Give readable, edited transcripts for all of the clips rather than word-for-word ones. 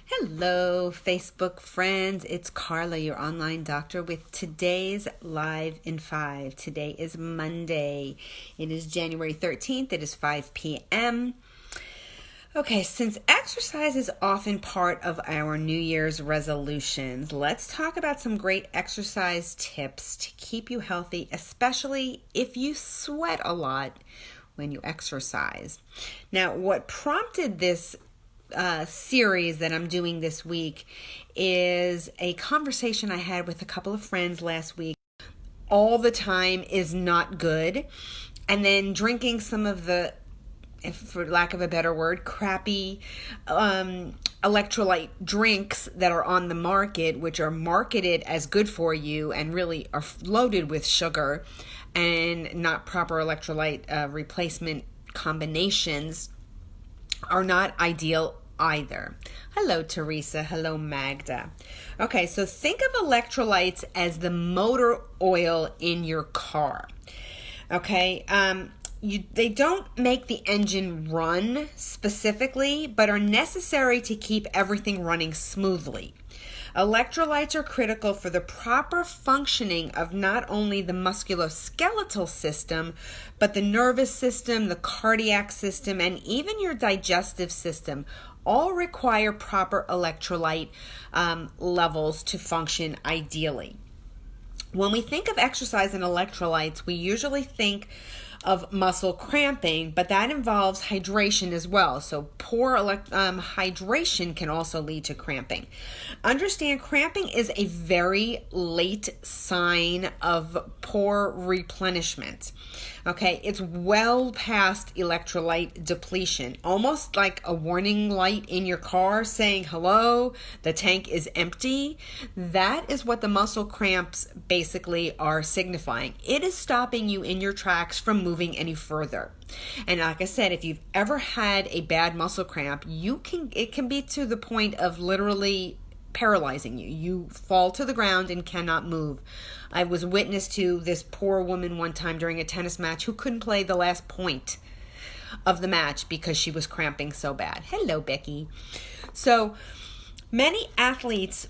Hello, Facebook friends. It's Carla, your online doctor, with today's Live in 5. Today is Monday. It is January 13th. It is 5 p.m. Okay, since exercise is often part of our New Year's resolutions, let's talk about some great exercise tips to keep you healthy, especially if you sweat a lot when you exercise. Now, what prompted this series that I'm doing this week is a conversation I had with a couple of friends last week. All the time is not good. And then drinking some of the, for lack of a better word, crappy electrolyte drinks that are on the market, which are marketed as good for you and really are loaded with sugar and not proper electrolyte replacement combinations, are not ideal either. Hello, Teresa. Hello, Magda. Okay, so think of electrolytes as the motor oil in your car. Okay, they don't make the engine run specifically, but are necessary to keep everything running smoothly. Electrolytes are critical for the proper functioning of not only the musculoskeletal system, but the nervous system, the cardiac system, and even your digestive system. All require proper electrolyte levels to function ideally. When we think of exercise and electrolytes, we usually think of muscle cramping, but that involves hydration as well. So poor hydration can also lead to cramping. Understand, cramping is a very late sign of poor replenishment. Okay, it's well past electrolyte depletion, almost like a warning light in your car saying, hello, the tank is empty. That is what the muscle cramps basically are signifying. It is stopping you in your tracks from moving any further. And like I said, if you've ever had a bad muscle cramp, it can be to the point of literally paralyzing you. You fall to the ground and cannot move. I was witness to this poor woman one time during a tennis match who couldn't play the last point of the match because she was cramping so bad. Hello, Becky. So many athletes,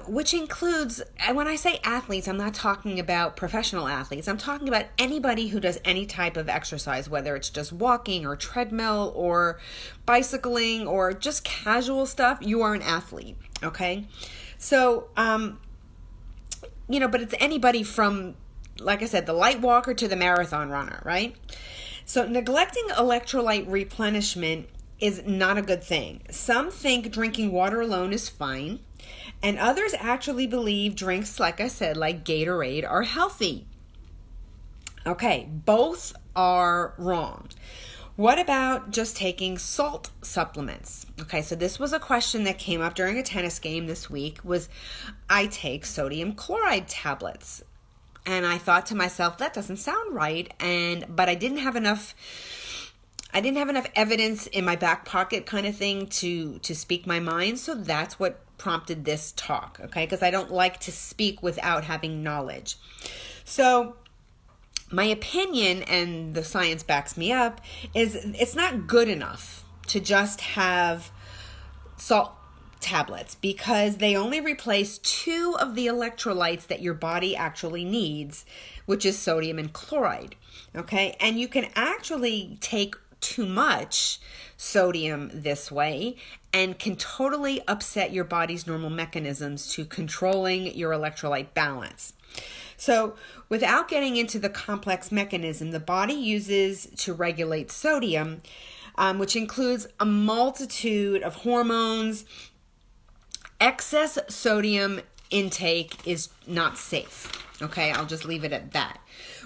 which includes, when I say athletes, I'm not talking about professional athletes. I'm talking about anybody who does any type of exercise, whether it's just walking or treadmill or bicycling or just casual stuff. You are an athlete, okay? So, but it's anybody from, like I said, the light walker to the marathon runner, right? So neglecting electrolyte replenishment is not a good thing. Some think drinking water alone is fine, and others actually believe drinks, like I said, like Gatorade, are healthy. Okay, both are wrong. What about just taking salt supplements? Okay, so this was a question that came up during a tennis game this week, was I take sodium chloride tablets. And I thought to myself, that doesn't sound right, but I didn't have enough evidence in my back pocket kind of thing to speak my mind, so that's what prompted this talk, okay? Because I don't like to speak without having knowledge. So my opinion, and the science backs me up, is it's not good enough to just have salt tablets because they only replace two of the electrolytes that your body actually needs, which is sodium and chloride, okay? And you can actually take too much sodium this way and can totally upset your body's normal mechanisms to controlling your electrolyte balance. So without getting into the complex mechanism the body uses to regulate sodium, which includes a multitude of hormones, excess sodium intake is not safe. Okay, I'll just leave it at that.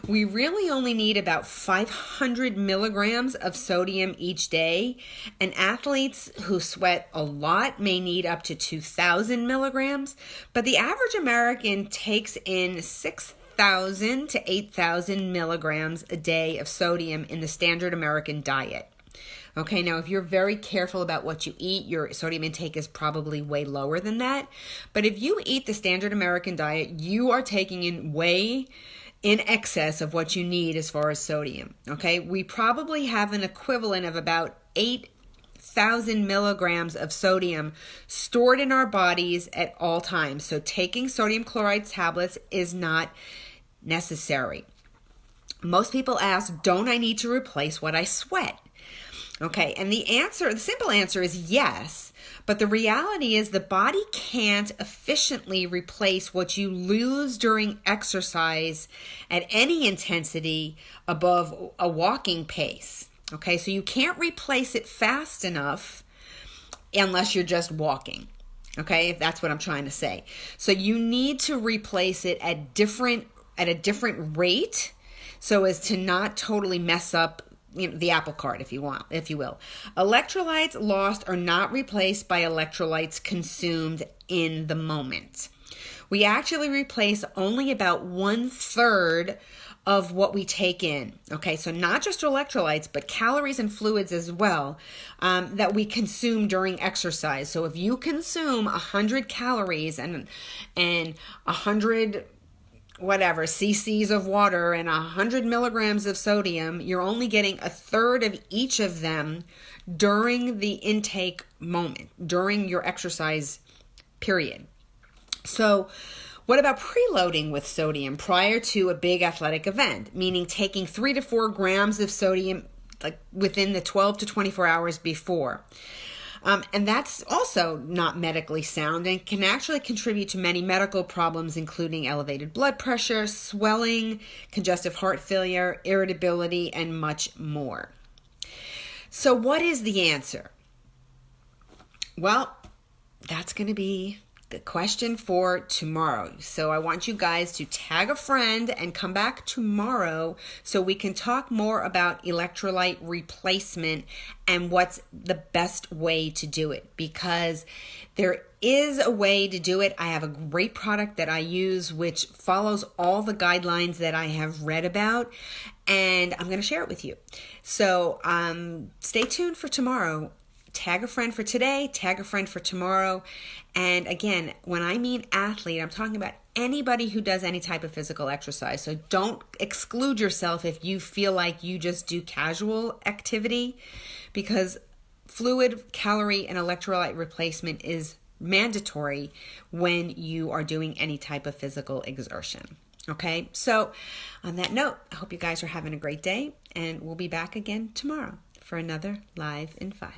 We really only need about 500 milligrams of sodium each day, and athletes who sweat a lot may need up to 2,000 milligrams, but the average American takes in 6,000 to 8,000 milligrams a day of sodium in the standard American diet. Okay, now if you're very careful about what you eat, your sodium intake is probably way lower than that. But if you eat the standard American diet, you are taking in way in excess of what you need as far as sodium. Okay, we probably have an equivalent of about 8 5,000 milligrams of sodium stored in our bodies at all times. So taking sodium chloride tablets is not necessary. Most people ask, don't I need to replace what I sweat? Okay, and the simple answer is yes, but the reality is the body can't efficiently replace what you lose during exercise at any intensity above a walking pace. Okay, so you can't replace it fast enough unless you're just walking. Okay, if that's what I'm trying to say. So you need to replace it at a different rate so as to not totally mess up the apple cart, if you will. Electrolytes lost are not replaced by electrolytes consumed in the moment. We actually replace only about 1/3 of what we take in. Okay, so not just electrolytes, but calories and fluids as well that we consume during exercise. So if you consume 100 calories and 100 cc's of water and 100 milligrams of sodium, you're only getting 1/3 of each of them during the intake moment, during your exercise period. So what about preloading with sodium prior to a big athletic event, meaning taking 3 to 4 grams of sodium like within the 12 to 24 hours before? And that's also not medically sound and can actually contribute to many medical problems, including elevated blood pressure, swelling, congestive heart failure, irritability, and much more. So what is the answer? Well, that's going to be the question for tomorrow. So I want you guys to tag a friend and come back tomorrow so we can talk more about electrolyte replacement and what's the best way to do it, because there is a way to do it. I have a great product that I use which follows all the guidelines that I have read about, and I'm going to share it with you. So stay tuned for tomorrow. Tag a friend for today, tag a friend for tomorrow. And again, when I mean athlete, I'm talking about anybody who does any type of physical exercise. So don't exclude yourself if you feel like you just do casual activity, because fluid, calorie, and electrolyte replacement is mandatory when you are doing any type of physical exertion. Okay, so on that note, I hope you guys are having a great day, and we'll be back again tomorrow for another Live in 5.